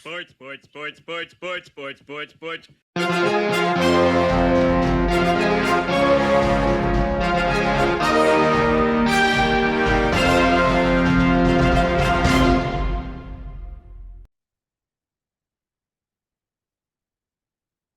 Sports, sports, sports, sports, sports, sports, sports, sports.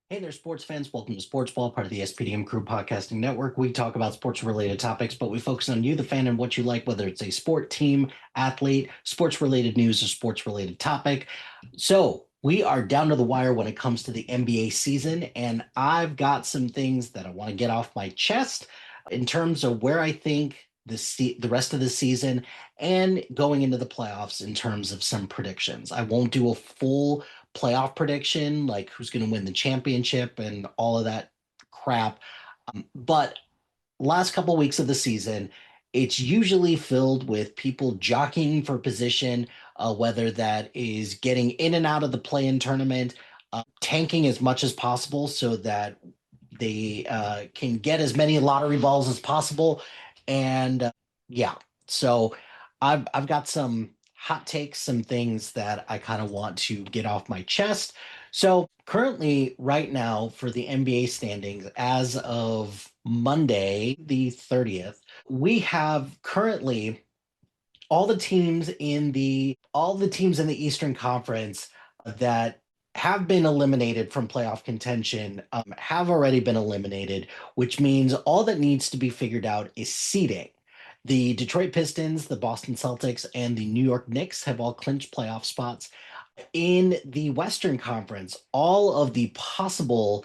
Hey there, sports fans. Welcome to Sportsball, part of the SPDM Crew Podcasting Network. We talk about sports-related topics, but we focus on you, the fan, and what you like, whether it's a sport, team, athlete, sports-related news, or sports-related topic. So we are down to the wire when it comes to the NBA season, and I've got some things that I want to get off my chest in terms of where I think the rest of the season and going into the playoffs in terms of some predictions. I won't do a full playoff prediction, like who's going to win the championship and all of that crap. But last couple weeks of the season, it's usually filled with people jockeying for position, whether that is getting in and out of the play-in tournament, tanking as much as possible so that they can get as many lottery balls as possible. And yeah, so I've got some hot takes, some things that I kind of want to get off my chest. So currently, right now, for the NBA standings, as of Monday, the 30th, we have currently all the teams in the Eastern Conference that have been eliminated from playoff contention have already been eliminated, which means all that needs to be figured out is seeding. The Detroit Pistons, the Boston Celtics, and the New York Knicks have all clinched playoff spots. In the Western Conference, all of the possible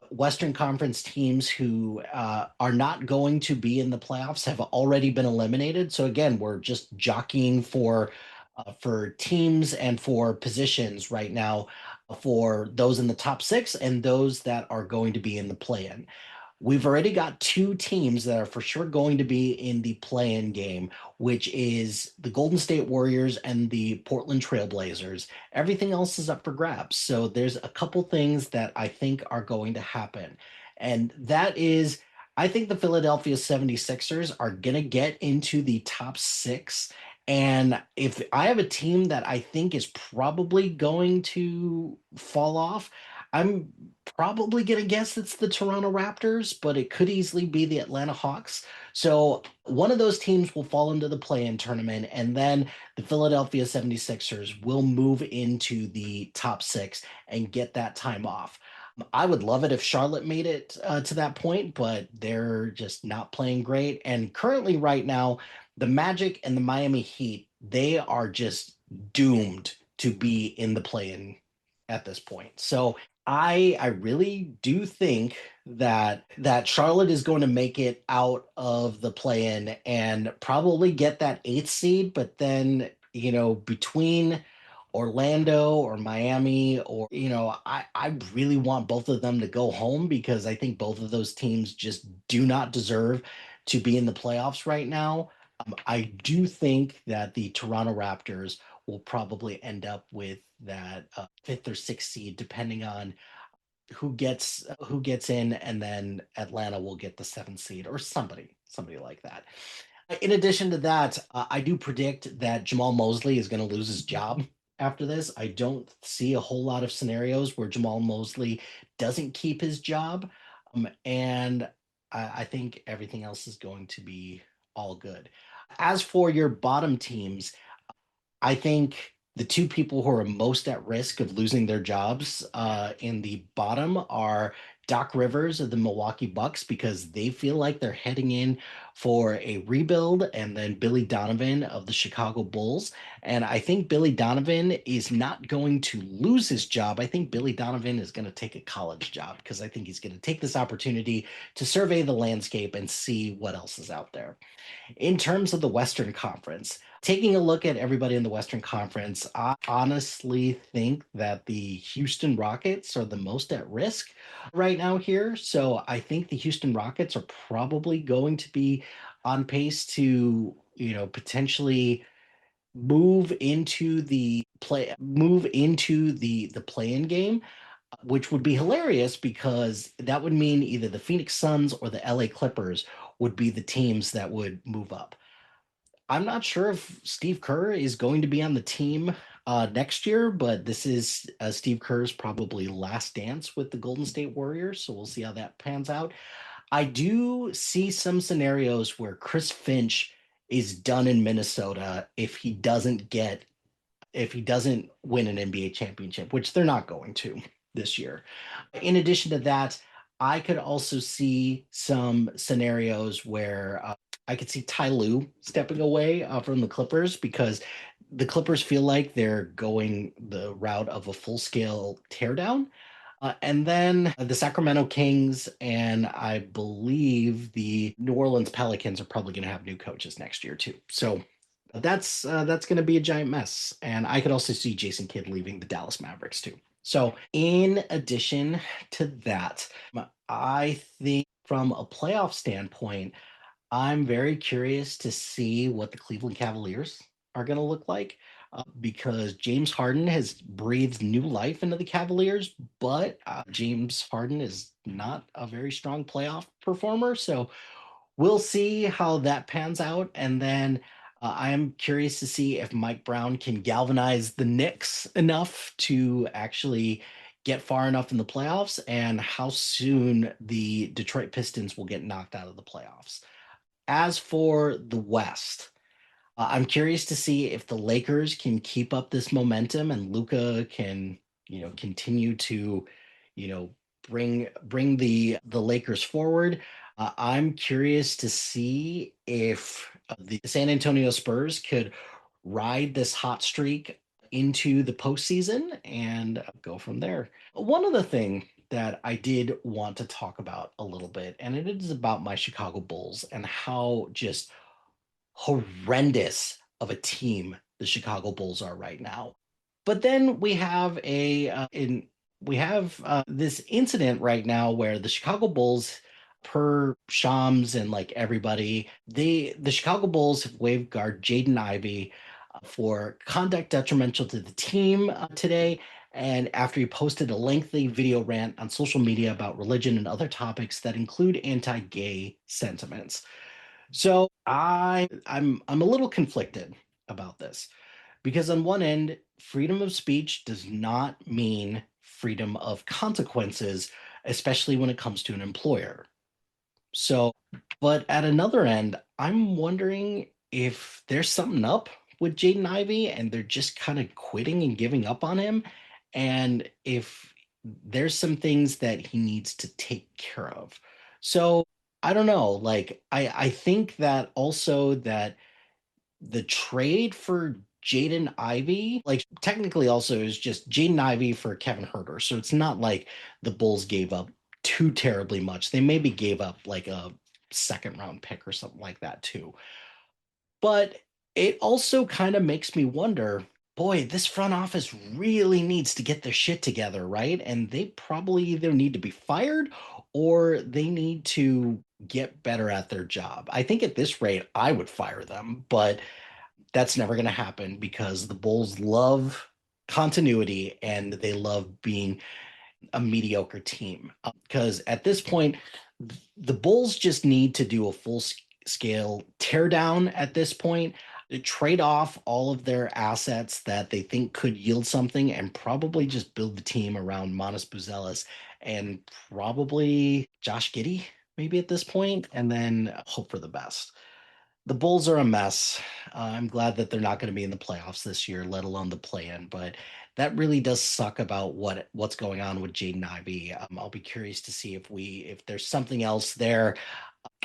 Western Conference teams who are not going to be in the playoffs have already been eliminated. So again, we're just jockeying for teams and for positions right now for those in the top six and those that are going to be in the play-in. We've already got two teams that are for sure going to be in the play-in game, which is the Golden State Warriors and the Portland Trailblazers. Everything else is up for grabs. So there's a couple things that I think are going to happen. And that is, I think the Philadelphia 76ers are going to get into the top six. And if I have a team that I think is probably going to fall off, I'm probably going to guess it's the Toronto Raptors, but it could easily be the Atlanta Hawks. So one of those teams will fall into the play-in tournament, and then the Philadelphia 76ers will move into the top six and get that time off. I would love it if Charlotte made it to that point, but they're just not playing great. And currently, right now, the Magic and the Miami Heat, they are just doomed to be in the play-in at this point. So I really do think that Charlotte is going to make it out of the play-in and probably get that eighth seed, but then between Orlando or Miami or I really want both of them to go home because I think both of those teams just do not deserve to be in the playoffs right now. I do think that the Toronto Raptors will probably end up with that fifth or sixth seed, depending on who gets in, and then Atlanta will get the seventh seed or somebody like that. In addition to that, I do predict that Jamal Mosley is going to lose his job after this. I don't see a whole lot of scenarios where Jamal Mosley doesn't keep his job, and I think everything else is going to be all good. As for your bottom teams, I think the two people who are most at risk of losing their jobs in the bottom are Doc Rivers of the Milwaukee Bucks because they feel like they're heading in for a rebuild, and then Billy Donovan of the Chicago Bulls. And I think Billy Donovan is not going to lose his job. I think Billy Donovan is going to take a college job because I think he's going to take this opportunity to survey the landscape and see what else is out there. In terms of the Western Conference, taking a look at everybody in the Western Conference, I honestly think that the Houston Rockets are the most at risk right now here. So I think the Houston Rockets are probably going to be on pace to, potentially move into the play-in game, which would be hilarious because that would mean either the Phoenix Suns or the LA Clippers would be the teams that would move up. I'm not sure if Steve Kerr is going to be on the team next year, but this is Steve Kerr's probably last dance with the Golden State Warriors. So we'll see how that pans out. I do see some scenarios where Chris Finch is done in Minnesota if he doesn't win an NBA championship, which they're not going to this year. In addition to that, I could also see some scenarios where I could see Ty Lue stepping away from the Clippers because the Clippers feel like they're going the route of a full scale teardown. And then the Sacramento Kings and I believe the New Orleans Pelicans are probably going to have new coaches next year too. So that's going to be a giant mess. And I could also see Jason Kidd leaving the Dallas Mavericks too. So in addition to that, I think from a playoff standpoint, I'm very curious to see what the Cleveland Cavaliers are going to look like because James Harden has breathed new life into the Cavaliers, but James Harden is not a very strong playoff performer. So we'll see how that pans out. And then I am curious to see if Mike Brown can galvanize the Knicks enough to actually get far enough in the playoffs and how soon the Detroit Pistons will get knocked out of the playoffs. As for the West, I'm curious to see if the Lakers can keep up this momentum and Luca can, continue to, you know, bring the Lakers forward. I'm curious to see if the San Antonio Spurs could ride this hot streak into the postseason and go from there. One other thing that I did want to talk about a little bit, and it is about my Chicago Bulls and how just horrendous of a team the Chicago Bulls are right now. But then we have this incident right now where the Chicago Bulls, per Shams and like everybody, the Chicago Bulls have waived guard Jaden Ivey for conduct detrimental to the team today. And after he posted a lengthy video rant on social media about religion and other topics that include anti-gay sentiments. So I'm a little conflicted about this because on one end, freedom of speech does not mean freedom of consequences, especially when it comes to an employer. So, but at another end, I'm wondering if there's something up with Jaden Ivey and they're just kind of quitting and giving up on him, and if there's some things that he needs to take care of. So I don't know. Like I think that also that the trade for Jaden Ivey, like technically also is just Jaden Ivey for Kevin Herter. So it's not like the Bulls gave up too terribly much. They maybe gave up like a second round pick or something like that too. But it also kind of makes me wonder, boy, this front office really needs to get their shit together, right? And they probably either need to be fired or they need to get better at their job. I think at this rate, I would fire them, but that's never going to happen because the Bulls love continuity and they love being a mediocre team. Because at this point, the Bulls just need to do a full scale teardown at this point, trade off all of their assets that they think could yield something, and probably just build the team around Manas Buzelis and probably Josh Giddey, maybe at this point, and then hope for the best. The Bulls are a mess. I'm glad that they're not going to be in the playoffs this year, let alone the play-in. But that really does suck about what's going on with Jaden Ivey. I'll be curious to see if there's something else there,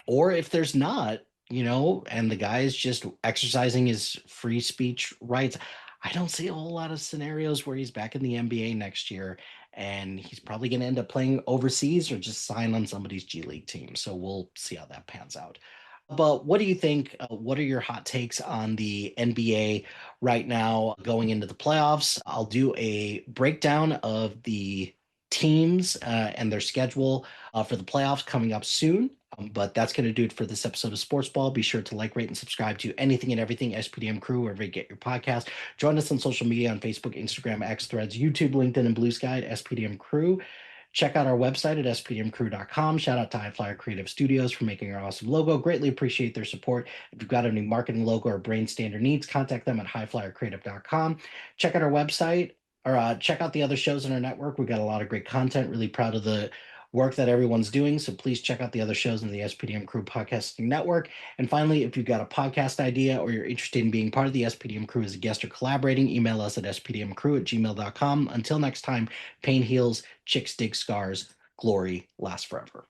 or if there's not, and the guy is just exercising his free speech rights. I don't see a whole lot of scenarios where he's back in the NBA next year, and he's probably going to end up playing overseas or just sign on somebody's G League team. So we'll see how that pans out. But what do you think? What are your hot takes on the NBA right now going into the playoffs? I'll do a breakdown of the teams and their schedule for the playoffs coming up soon. But that's going to do it for this episode of Sportsball. Be sure to like, rate, and subscribe to anything and everything SPDM Crew, wherever you get your podcast. Join us on social media on Facebook, Instagram, X, Threads, YouTube, LinkedIn, and Blue Sky at SPDM Crew. Check out our website at spdmcrew.com. Shout out to HiFlyer Creative Studios for making our awesome logo. Greatly appreciate their support. If you've got any marketing logo or brain standard needs, contact them at HiFlyerCreative.com. Check out our website or check out the other shows in our network. We've got a lot of great content. Really proud of the work that everyone's doing. So please check out the other shows in the SPDM Crew Podcasting Network. And finally, if you've got a podcast idea or you're interested in being part of the SPDM Crew as a guest or collaborating, email us at spdmcrew@gmail.com. Until next time, pain heals, chicks dig scars, glory lasts forever.